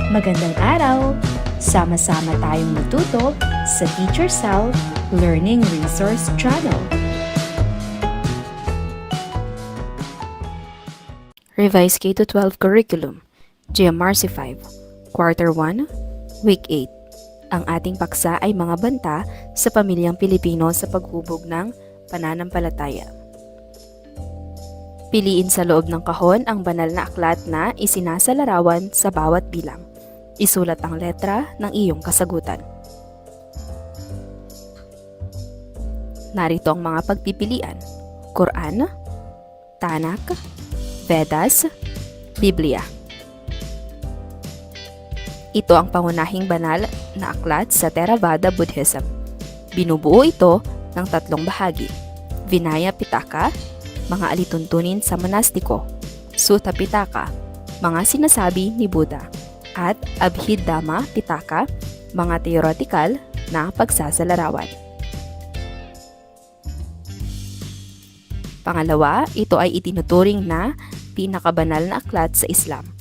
Magandang araw! Sama-sama tayong matuto sa Teacher Sal Learning Resource Channel. Revised K-12 Curriculum, GMRC 5, Quarter 1, Week 8. Ang ating paksa ay mga banta sa pamilyang Pilipino sa paghubog ng pananampalataya. Piliin sa loob ng kahon ang banal na aklat na isinasalarawan sa bawat bilang. Isulat ang letra ng iyong kasagutan. Narito ang mga pagpipilian: Quran, Tanak, Vedas, Biblia. Ito ang pangunahing banal na aklat sa Theravada Buddhism. Binubuo ito ng tatlong bahagi: Vinaya Pitaka, mga alituntunin sa monastiko; Sutta Pitaka, mga sinasabi ni Buddha; at Abhidhamma Pitaka, mga theoretical na pagsasalarawan. Pangalawa, ito ay itinuturing na pinakabanal na aklat sa Islam.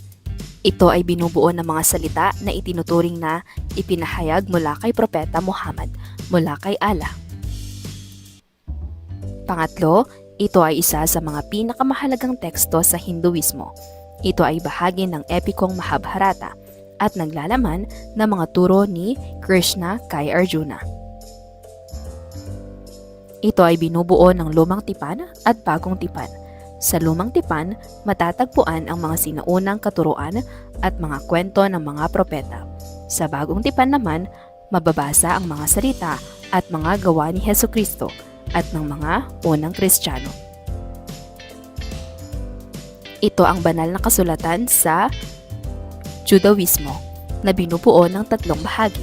Ito ay binubuo ng mga salita na itinuturing na ipinahayag mula kay Propeta Muhammad, mula kay Allah. Pangatlo, ito ay isa sa mga pinakamahalagang teksto sa Hinduismo. Ito ay bahagi ng epikong Mahabharata at naglalaman ng mga turo ni Krishna kay Arjuna. Ito ay binubuo ng lumang tipan at bagong tipan. Sa lumang tipan, matatagpuan ang mga sinaunang katuruan at mga kwento ng mga propeta. Sa bagong tipan naman, mababasa ang mga salita at mga gawa ni Hesukristo at ng mga unang Kristiyano. Ito ang banal na kasulatan sa Judaismo na binubuo ng tatlong bahagi: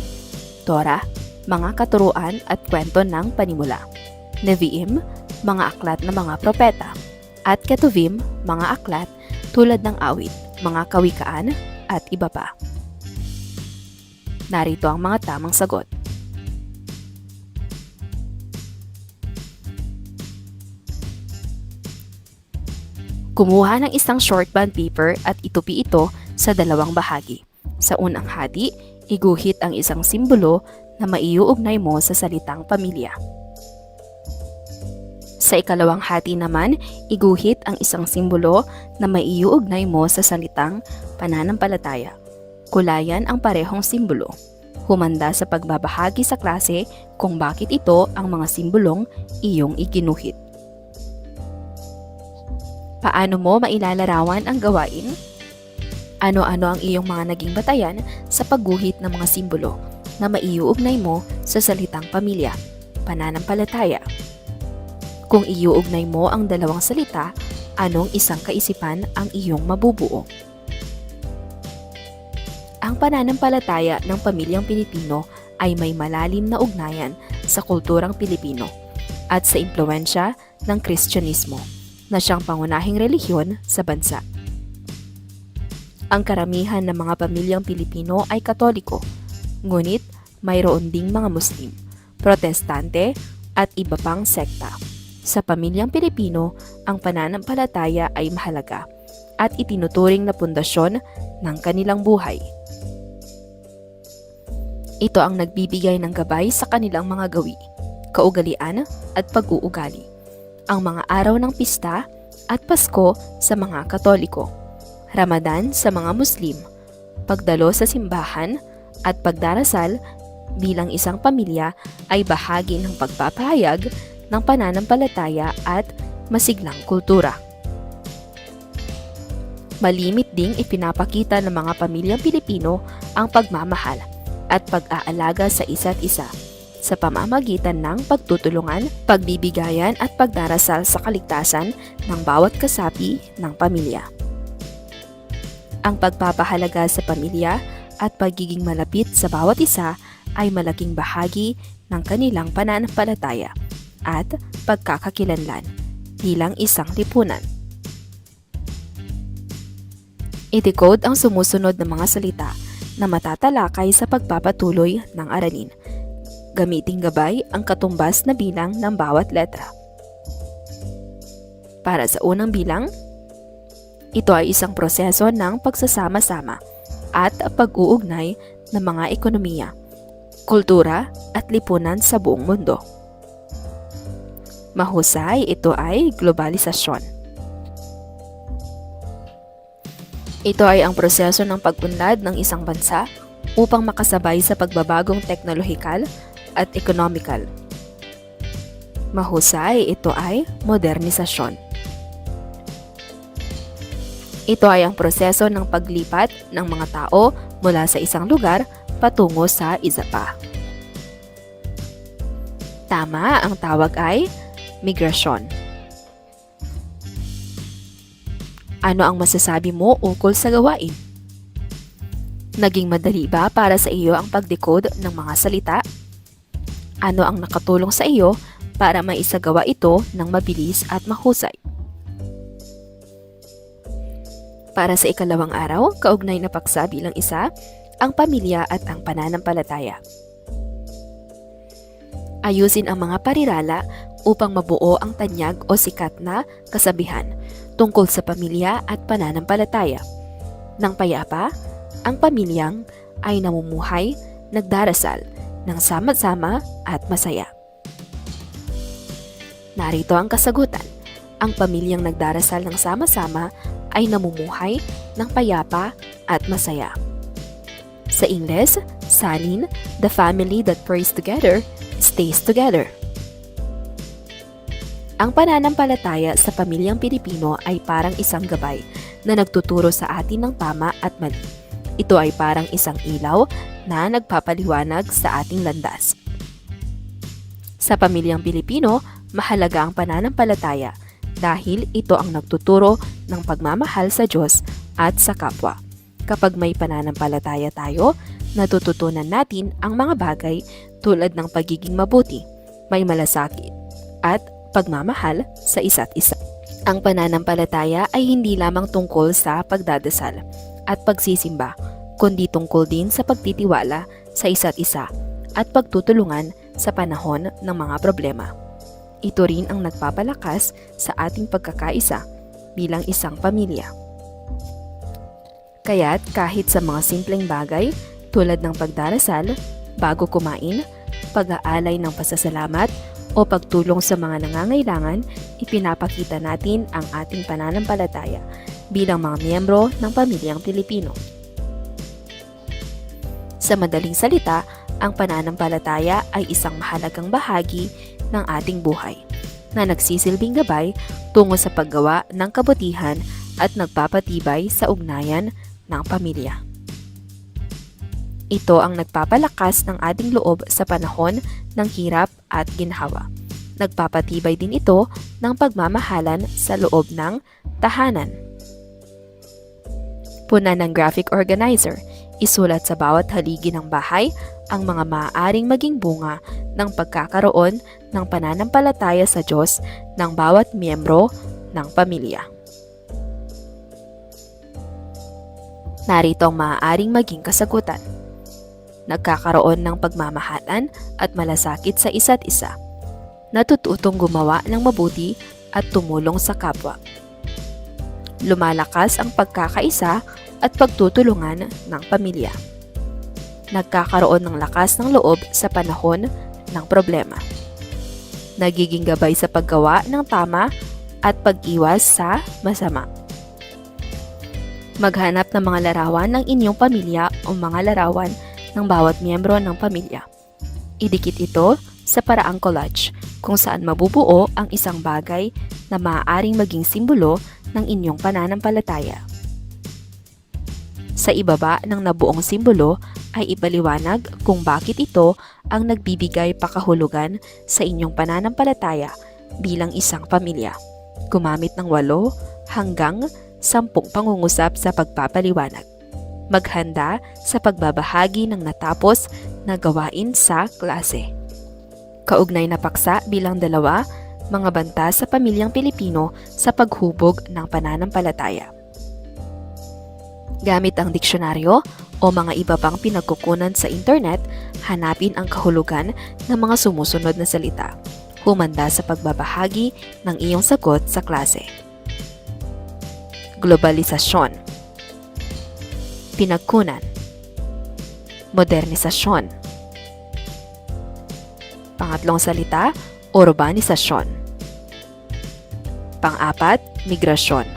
Torah, mga katuruan at kwento ng panimula; Nevi'im, mga aklat ng mga propeta; at Ketuvim, mga aklat tulad ng awit, mga kawikaan, at iba pa. Narito ang mga tamang sagot. Kumuha ng isang short bond paper at itupi ito sa dalawang bahagi. Sa unang hati, iguhit ang isang simbolo na maiuugnay mo sa salitang pamilya. Sa ikalawang hati naman, iguhit ang isang simbolo na maiuugnay mo sa salitang pananampalataya. Kulayan ang parehong simbolo. Humanda sa pagbabahagi sa klase kung bakit ito ang mga simbolong iyong iginuhit. Paano mo mailalarawan ang gawain? Ano-ano ang iyong mga naging batayan sa pagguhit ng mga simbolo na maiuugnay mo sa salitang pamilya, pananampalataya? Kung iuugnay mo ang dalawang salita, anong isang kaisipan ang iyong mabubuo? Ang pananampalataya ng pamilyang Pilipino ay may malalim na ugnayan sa kulturang Pilipino at sa impluwensya ng Kristyanismo, na siyang pangunahing relihiyon sa bansa. Ang karamihan ng mga pamilyang Pilipino ay Katoliko, ngunit mayroon ding mga Muslim, Protestante at iba pang sekta. Sa pamilyang Pilipino, ang pananampalataya ay mahalaga at itinuturing na pundasyon ng kanilang buhay. Ito ang nagbibigay ng gabay sa kanilang mga gawi, kaugalian at pag-uugali. Ang mga araw ng pista at Pasko sa mga Katoliko, Ramadan sa mga Muslim, pagdalo sa simbahan at pagdarasal bilang isang pamilya ay bahagi ng pagpapahayag ng pananampalataya at masiglang kultura. Malimit ding ipinapakita ng mga pamilyang Pilipino ang pagmamahal at pag-aalaga sa isa't isa sa pamamagitan ng pagtutulungan, pagbibigayan at pagdarasal sa kaligtasan ng bawat kasapi ng pamilya. Ang pagpapahalaga sa pamilya at pagiging malapit sa bawat isa ay malaking bahagi ng kanilang pananampalataya at pagkakakilanlan bilang isang lipunan. I-decode ang sumusunod na mga salita na matatalakay sa pagpapatuloy ng aralin. Gamiting gabay ang katumbas na bilang ng bawat letra. Para sa unang bilang, ito ay isang proseso ng pagsasama-sama at pag-uugnay ng mga ekonomiya, kultura at lipunan sa buong mundo. Mahusay, ito ay globalisasyon. Ito ay ang proseso ng pag-unlad ng isang bansa upang makasabay sa pagbabagong teknolohikal at ekonomikal. Mahusay, ito ay modernisasyon. Ito ay ang proseso ng paglipat ng mga tao mula sa isang lugar patungo sa isa pa. Tama, ang tawag ay migrasyon. Ano ang masasabi mo ukol sa gawain? Naging madali ba para sa iyo ang pag-decode ng mga salita? Ano ang nakatulong sa iyo para maisagawa ito ng mabilis at mahusay? Para sa ikalawang araw, kaugnay na paksa bilang isa, ang pamilya at ang pananampalataya. Ayusin ang mga parirala upang mabuo ang tanyag o sikat na kasabihan tungkol sa pamilya at pananampalataya. Nang payapa, ang pamilyang ay namumuhay, nagdarasal, ng sama-sama at masaya. Narito ang kasagutan. Ang pamilyang nagdarasal ng sama-sama ay namumuhay ng payapa at masaya. Sa Ingles, salin, the family that prays together stays together. Ang pananampalataya sa pamilyang Pilipino ay parang isang gabay na nagtuturo sa atin ng tama at mali. Ito ay parang isang ilaw na nagpapaliwanag sa ating landas. Sa pamilyang Pilipino, mahalaga ang pananampalataya dahil ito ang nagtuturo ng pagmamahal sa Diyos at sa kapwa. Kapag may pananampalataya tayo, natututunan natin ang mga bagay tulad ng pagiging mabuti, may malasakit, at pagmamahal sa isa't isa. Ang pananampalataya ay hindi lamang tungkol sa pagdadasal at pagsisimba, kundi tungkol din sa pagtitiwala sa isa't isa at pagtutulungan sa panahon ng mga problema. Ito rin ang nagpapalakas sa ating pagkakaisa bilang isang pamilya. Kaya't kahit sa mga simpleng bagay tulad ng pagdarasal, bago kumain, pag-aalay ng pasasalamat, o pagtulong sa mga nangangailangan, ipinapakita natin ang ating pananampalataya bilang mga miyembro ng pamilyang Pilipino. Sa madaling salita, ang pananampalataya ay isang mahalagang bahagi ng ating buhay na nagsisilbing gabay tungo sa paggawa ng kabutihan at nagpapatibay sa ugnayan ng pamilya. Ito ang nagpapalakas ng ating loob sa panahon ng hirap at ginhawa. Nagpapatibay din ito ng pagmamahalan sa loob ng tahanan. Puna ng graphic organizer, isulat sa bawat haligi ng bahay ang mga maaaring maging bunga ng pagkakaroon ng pananampalataya sa Diyos ng bawat miyembro ng pamilya. Narito ang maaaring maging kasagutan. Nagkakaroon ng pagmamahalan at malasakit sa isa't isa. Natututong gumawa ng mabuti at tumulong sa kapwa. Lumalakas ang pagkakaisa at pagtutulungan ng pamilya. Nagkakaroon ng lakas ng loob sa panahon ng problema. Nagiging gabay sa paggawa ng tama at pag-iwas sa masama. Maghanap ng mga larawan ng inyong pamilya o mga larawan ng bawat miyembro ng pamilya. Idikit ito sa paraang collage kung saan mabubuo ang isang bagay na maaaring maging simbolo ng inyong pananampalataya. Sa ibaba ng nabuong simbolo ay ipaliwanag kung bakit ito ang nagbibigay pakahulugan sa inyong pananampalataya bilang isang pamilya. Gumamit ng 8 hanggang 10 pangungusap sa pagpapaliwanag. Maghanda sa pagbabahagi ng natapos na gawain sa klase. Kaugnay na paksa bilang 2, mga banta sa pamilyang Pilipino sa paghubog ng pananampalataya. Gamit ang diksyonaryo o mga iba pang pinagkukunan sa internet, hanapin ang kahulugan ng mga sumusunod na salita. Humanda sa pagbabahagi ng iyong sagot sa klase. Globalisasyon. pinagkunan. Modernisasyon. Pangatlong salita, urbanisasyon. Pang-apat, migrasyon.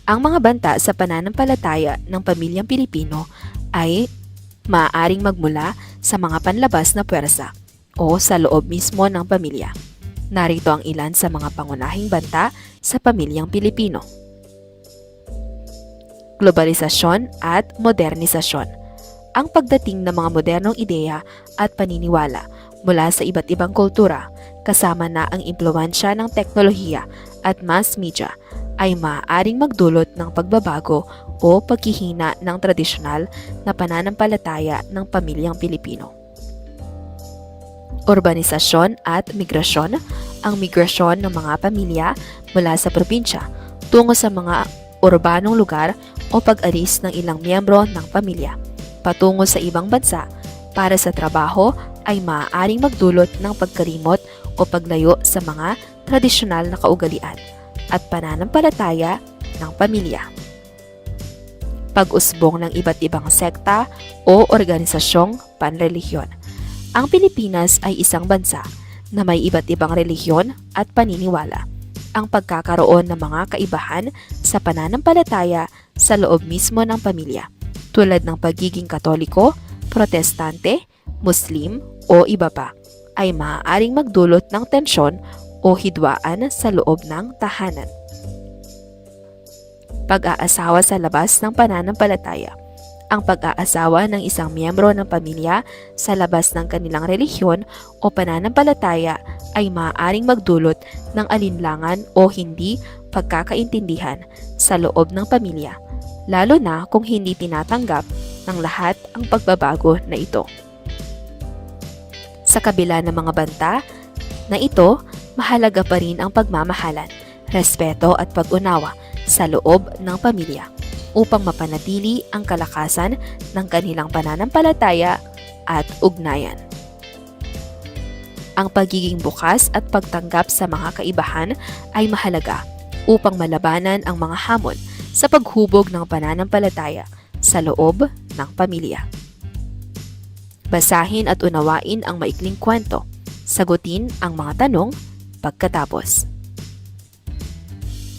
Ang mga banta sa pananampalataya ng pamilyang Pilipino ay maaaring magmula sa mga panlabas na puwersa o sa loob mismo ng pamilya. Narito ang ilan sa mga pangunahing banta sa pamilyang Pilipino. Globalisasyon at modernisasyon. Ang pagdating ng mga modernong ideya at paniniwala mula sa iba't ibang kultura, kasama na ang impluwensya ng teknolohiya at mass media, ay maaaring magdulot ng pagbabago o paghihina ng tradisyonal na pananampalataya ng pamilyang Pilipino. Urbanisasyon at migrasyon. Ang migrasyon ng mga pamilya mula sa probinsya tungo sa mga urbanong lugar o pag-alis ng ilang miyembro ng pamilya patungo sa ibang bansa para sa trabaho ay maaaring magdulot ng pagkalimot o paglayo sa mga tradisyonal na kaugalian at pananampalataya ng pamilya. Pag-usbong ng iba't ibang sekta o organisasyong panrelihiyon. Ang Pilipinas ay isang bansa na may iba't ibang relihiyon at paniniwala. Ang pagkakaroon ng mga kaibahan sa pananampalataya sa loob mismo ng pamilya, tulad ng pagiging Katoliko, Protestante, Muslim o iba pa, ay maaaring magdulot ng tensyon o hidwaan sa loob ng tahanan. Pag-aasawa sa labas ng pananampalataya. Ang pag-aasawa ng isang miyembro ng pamilya sa labas ng kanilang relihiyon o pananampalataya ay maaaring magdulot ng alinlangan o hindi pagkakaintindihan sa loob ng pamilya, lalo na kung hindi tinatanggap ng lahat ang pagbabago na ito. Sa kabila ng mga banta na ito, mahalaga pa rin ang pagmamahalan, respeto at pag-unawa sa loob ng pamilya upang mapanatili ang kalakasan ng kanilang pananampalataya at ugnayan. Ang pagiging bukas at pagtanggap sa mga kaibahan ay mahalaga upang malabanan ang mga hamon sa paghubog ng pananampalataya sa loob ng pamilya. Basahin at unawain ang maikling kwento. Sagutin ang mga tanong pagkatapos.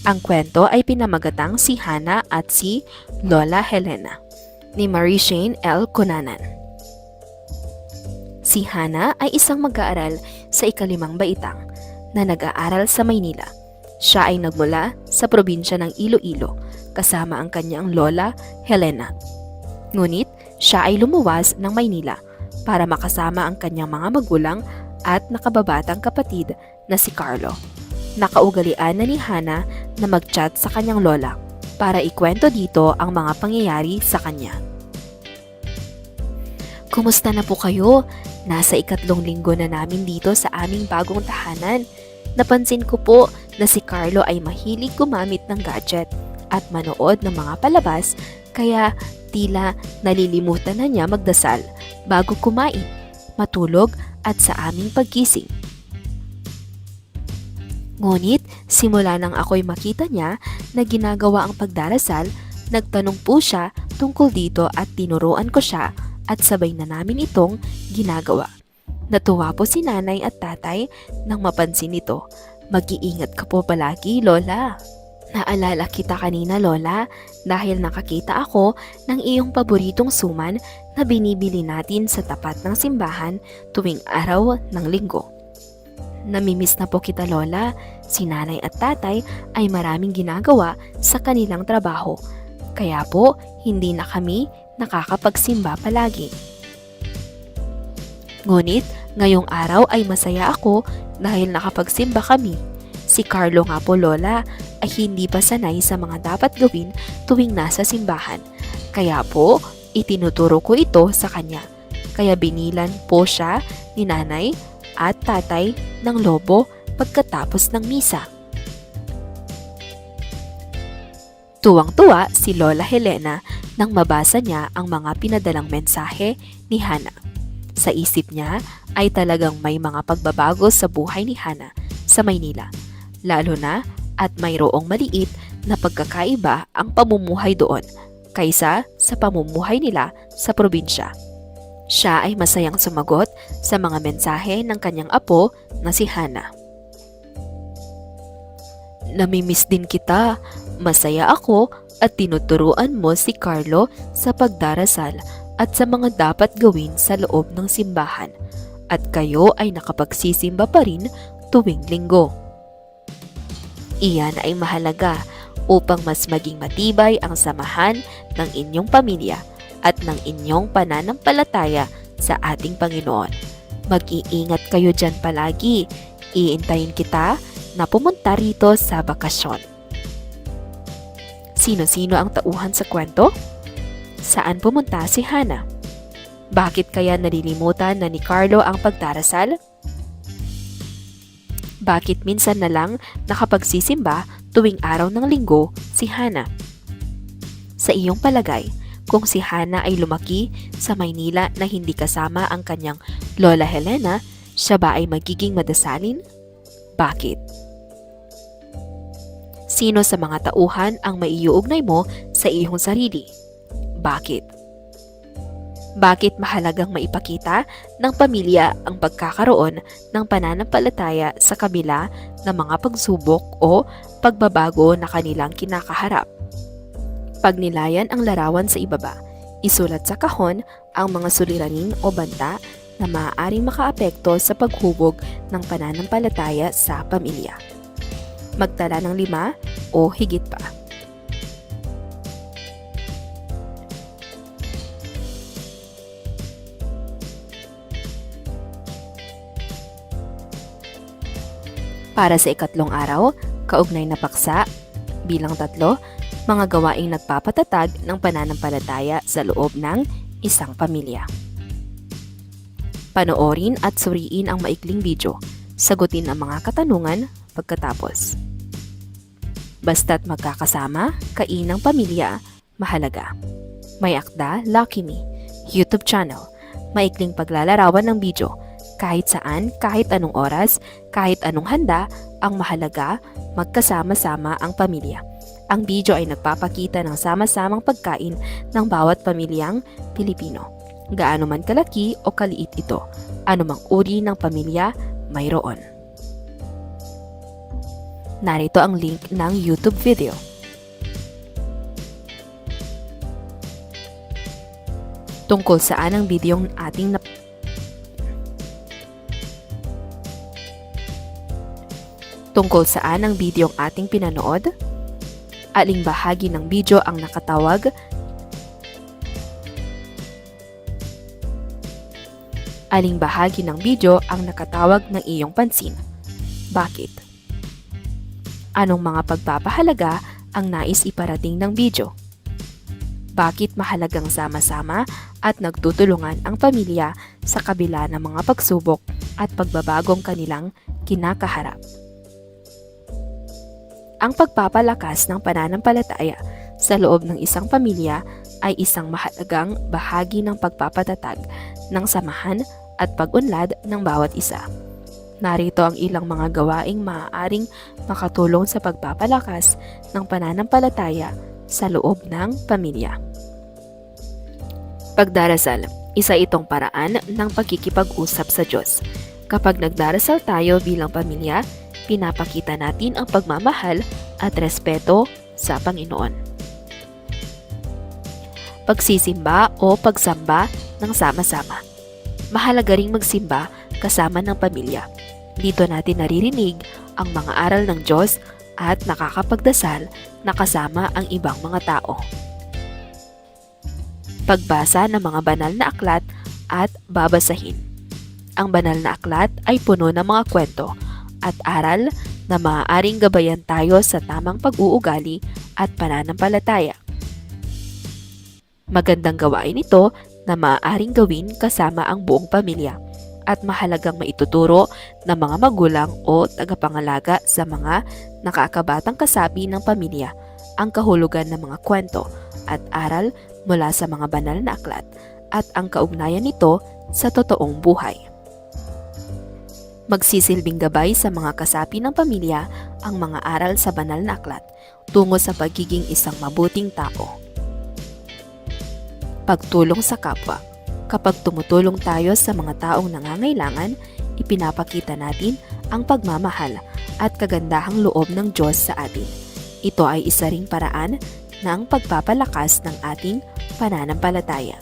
Ang kwento ay pinamagatang si Hana at si Lola Helena ni Marie Shane L. Cunanan. Si Hana ay isang mag-aaral sa ika-5 baitang na nag-aaral sa Maynila. Siya ay nagmula sa probinsya ng Iloilo kasama ang kanyang lola Helena. Ngunit siya ay lumuwas ng Maynila para makasama ang kanyang mga magulang at nakababatang kapatid na si Carlo. Nakaugalian na ni Hana na mag-chat sa kanyang lola para ikwento dito ang mga pangyayari sa kanya. Kumusta na po kayo? Nasa ikatlong linggo na namin dito sa aming bagong tahanan. Napansin ko po na si Carlo ay mahilig gumamit ng gadget at manood ng mga palabas, kaya tila nalilimutan na niya magdasal bago kumain, matulog at sa aming paggising. Ngunit simula nang ako'y makita niya na ginagawa ang pagdarasal, nagtanong po siya tungkol dito at tinuruan ko siya at sabay na namin itong ginagawa. Natuwa po si nanay at tatay nang mapansin ito. Mag-iingat ka po palagi, Lola. Naalala kita kanina, Lola, dahil nakakita ako ng iyong paboritong suman na binibili natin sa tapat ng simbahan tuwing araw ng linggo. Namimiss na po kita, Lola. Si nanay at tatay ay maraming ginagawa sa kanilang trabaho. Kaya po, hindi na kami nakakapagsimba palagi. Ngunit, ngayong araw ay masaya ako dahil nakapagsimba kami. Si Carlo nga po, Lola, ay hindi pa sanay sa mga dapat gawin tuwing nasa simbahan. Kaya po, itinuturo ko ito sa kanya. Kaya binilan po siya ni nanay at tatay ng lobo pagkatapos ng misa. Tuwang-tuwa si Lola Helena nang mabasa niya ang mga pinadalang mensahe ni Hana. Sa isip niya ay talagang may mga pagbabago sa buhay ni Hana sa Maynila, lalo na at mayroong maliit na pagkakaiba ang pamumuhay doon kaysa sa pamumuhay nila sa probinsya. Siya ay masayang sumagot sa mga mensahe ng kanyang apo na si Hannah. Namimiss din kita. Masaya ako at tinuturuan mo si Carlo sa pagdarasal at sa mga dapat gawin sa loob ng simbahan. At kayo ay nakapagsisimba pa rin tuwing linggo. Iyan ay mahalaga upang mas maging matibay ang samahan ng inyong pamilya at ng inyong pananampalataya sa ating Panginoon. Mag-iingat kayo dyan palagi. Iintayin kita na pumunta rito sa bakasyon. Sino-sino ang tauhan sa kwento? Saan pumunta si Hannah? Bakit kaya nalilimutan na ni Carlo ang pagdarasal? Bakit minsan na lang nakapagsisimba tuwing araw ng linggo si Hannah? Sa iyong palagay, kung si Hannah ay lumaki sa Maynila na hindi kasama ang kanyang Lola Helena, siya ba ay magiging madasalin? Bakit? Sino sa mga tauhan ang maiuugnay mo sa iyong sarili? Bakit? Bakit mahalagang maipakita ng pamilya ang pagkakaroon ng pananampalataya sa kabila ng mga pagsubok o pagbabago na kanilang kinakaharap? Pagnilayan ang larawan sa ibaba, isulat sa kahon ang mga suliranin o banta na maaaring makaapekto sa paghubog ng pananampalataya sa pamilya. Magtala ng 5 o higit pa. Para sa ikatlong araw, kaugnay na paksa, bilang 3, mga gawaing nagpapatatag ng pananampalataya sa loob ng isang pamilya. Panoorin at suriin ang maikling video. Sagutin ang mga katanungan pagkatapos. Basta't magkakasama, kainang pamilya, mahalaga. May akda, Lucky Me, YouTube channel. Maikling paglalarawan ng video. Kahit saan, kahit anong oras, kahit anong handa, ang mahalaga, magkasama-sama ang pamilya. Ang video ay nagpapakita ng sama-samang pagkain ng bawat pamilyang Pilipino. Gaano man kalaki o kaliit ito, anumang uri ng pamilya mayroon. Narito ang link ng YouTube video. Tungkol saan ang videong ating Tungkol saan ang videong ating pinanood? Aling bahagi ng video ang nakatawag? Aling bahagi ng video ang nakatawag ng iyong pansin? Bakit? Anong mga pagpapahalaga ang nais iparating ng video? Bakit mahalagang sama-sama at nagtutulungan ang pamilya sa kabila ng mga pagsubok at pagbabagong kanilang kinakaharap? Ang pagpapalakas ng pananampalataya sa loob ng isang pamilya ay isang mahalagang bahagi ng pagpapatatag ng samahan at pag-unlad ng bawat isa. Narito ang ilang mga gawaing maaaring makatulong sa pagpapalakas ng pananampalataya sa loob ng pamilya. Pagdarasal, isa itong paraan ng pagkikipag-usap sa Diyos. Kapag nagdarasal tayo bilang pamilya, pinapakita natin ang pagmamahal at respeto sa Panginoon. Pagsisimba o pagsamba ng sama-sama. Mahalaga ring magsimba kasama ng pamilya. Dito natin naririnig ang mga aral ng Diyos at nakakapagdasal na kasama ang ibang mga tao. Pagbasa ng mga banal na aklat at babasahin. Ang banal na aklat ay puno ng mga kwento at aral na maaaring gabayan tayo sa tamang pag-uugali at pananampalataya. Magandang gawain ito na maaaring gawin kasama ang buong pamilya at mahalagang maituturo ng mga magulang o tagapangalaga sa mga nakakabatang kasapi ng pamilya ang kahulugan ng mga kwento at aral mula sa mga banal na aklat at ang kaugnayan nito sa totoong buhay. Magsisilbing gabay sa mga kasapi ng pamilya ang mga aral sa banal na aklat tungo sa pagiging isang mabuting tao. Pagtulong sa kapwa. Kapag tumutulong tayo sa mga taong nangangailangan, ipinapakita natin ang pagmamahal at kagandahang loob ng Diyos sa atin. Ito ay isa ring paraan ng pagpapalakas ng ating pananampalataya.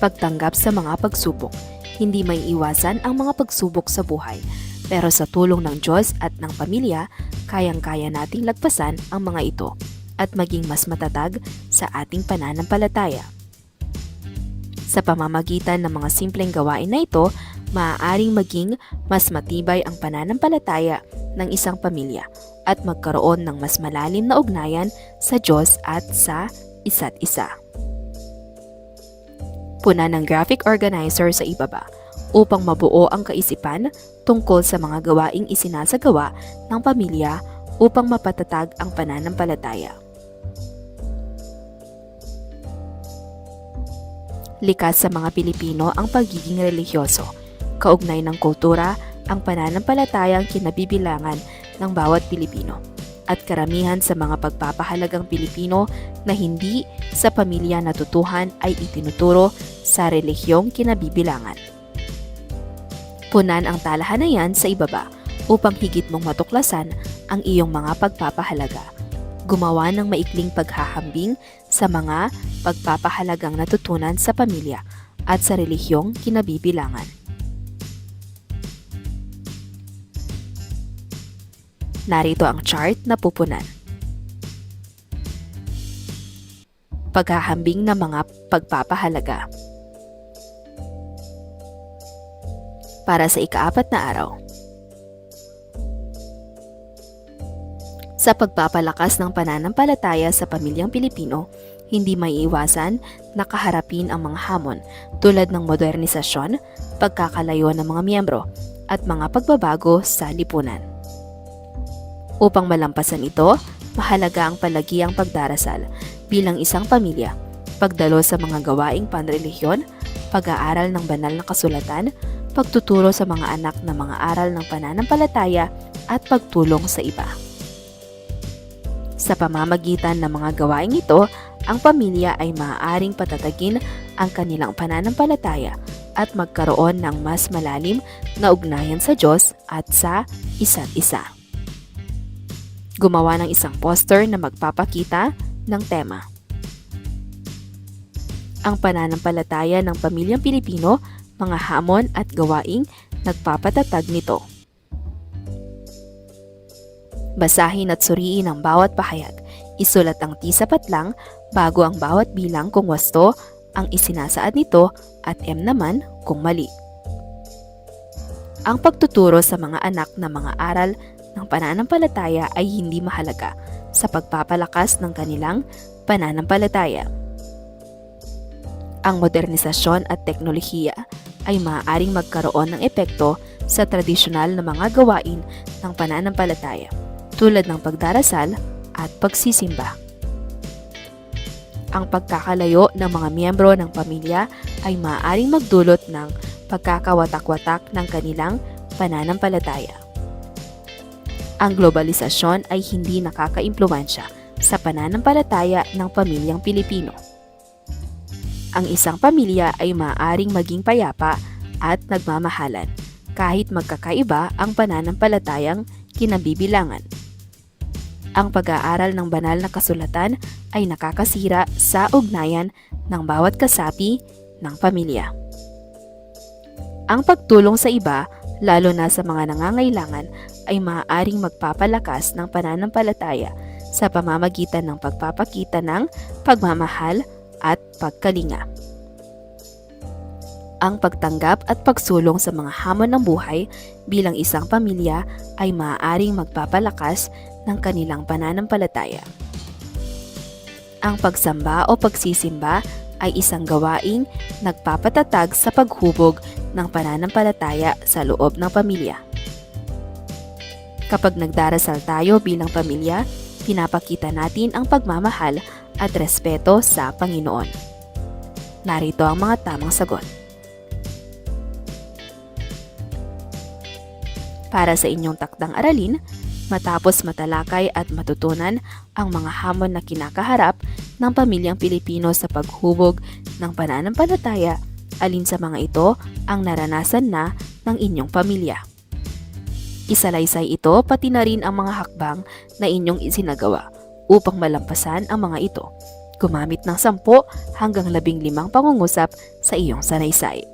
Pagtanggap sa mga pagsubok. Hindi may iwasan ang mga pagsubok sa buhay, pero sa tulong ng Diyos at ng pamilya, kayang-kaya nating lagpasan ang mga ito at maging mas matatag sa ating pananampalataya. Sa pamamagitan ng mga simpleng gawain na ito, maaaring maging mas matibay ang pananampalataya ng isang pamilya at magkaroon ng mas malalim na ugnayan sa Diyos at sa isa't isa. Puna ng graphic organizer sa ibaba upang mabuo ang kaisipan tungkol sa mga gawaing isinasagawa ng pamilya upang mapatatag ang pananampalataya. Likas sa mga Pilipino ang pagiging relihiyoso. Kaugnay ng kultura ang pananampalatayang kinabibilangan ng bawat Pilipino at karamihan sa mga pagpapahalagang Pilipino na hindi sa pamilya natutuhan ay itinuturo sa relihiyong kinabibilangan. Punan ang talahanayan sa ibaba upang higit mong matuklasan ang iyong mga pagpapahalaga. Gumawa ng maikling paghahambing sa mga pagpapahalagang natutunan sa pamilya at sa relihiyong kinabibilangan. Narito ang chart na pupunan. Paghahambing ng mga pagpapahalaga. Para sa ika-4 na araw. Sa pagpapalakas ng pananampalataya sa pamilyang Pilipino, hindi maiiwasan na kaharapin ang mga hamon tulad ng modernisasyon, pagkakalayo ng mga miyembro, at mga pagbabago sa lipunan. Upang malampasan ito, mahalaga ang palagiang pagdarasal bilang isang pamilya, pagdalo sa mga gawaing panrelihiyon, pag-aaral ng banal na kasulatan, pagtuturo sa mga anak ng mga aral ng pananampalataya, at pagtulong sa iba. Sa pamamagitan ng mga gawaing ito, ang pamilya ay maaaring patatagin ang kanilang pananampalataya at magkaroon ng mas malalim na ugnayan sa Diyos at sa isa't isa. Gumawa ng isang poster na magpapakita ng tema. Ang pananampalataya ng pamilyang Pilipino, mga hamon at gawaing nagpapatatag nito. Basahin at suriin ang bawat pahayag. Isulat ang tisapat lang bago ang bawat bilang kung wasto ang isinasaad nito at M naman kung mali. Ang pagtuturo sa mga anak na mga aral ng pananampalataya ay hindi mahalaga sa pagpapalakas ng kanilang pananampalataya. Ang modernisasyon at teknolohiya ay maaaring magkaroon ng epekto sa tradisyonal na mga gawain ng pananampalataya tulad ng pagdarasal at pagsisimba. Ang pagkakalayo ng mga miyembro ng pamilya ay maaaring magdulot ng pagkakawatak-watak ng kanilang pananampalataya. Ang globalisasyon ay hindi nakakaimpluwensya sa pananampalataya ng pamilyang Pilipino. Ang isang pamilya ay maaaring maging payapa at nagmamahalan kahit magkakaiba ang pananampalatayang kinabibilangan. Ang pag-aaral ng banal na kasulatan ay nakakasira sa ugnayan ng bawat kasapi ng pamilya. Ang pagtulong sa iba, lalo na sa mga nangangailangan, ay maaaring magpapalakas ng pananampalataya sa pamamagitan ng pagpapakita ng pagmamahal at pagkalinga. Ang pagtanggap at pagsulong sa mga hamon ng buhay bilang isang pamilya ay maaaring magpapalakas ng kanilang pananampalataya. Ang pagsamba o pagsisimba ay isang gawaing nagpapatatag sa paghubog ng pananampalataya sa loob ng pamilya. Kapag nagdarasal tayo bilang pamilya, pinapakita natin ang pagmamahal at respeto sa Panginoon. Narito ang mga tamang sagot. para sa inyong takdang aralin matapos matalakay at matutunan ang mga hamon na kinakaharap ng pamilyang Pilipino sa paghubog ng pananampalataya. Alin sa mga ito ang naranasan na ng inyong pamilya? Isalaysay ito pati na rin ang mga hakbang na inyong isinagawa upang malampasan ang mga ito. Gumamit ng 10 hanggang 15 pangungusap sa iyong sanaysay.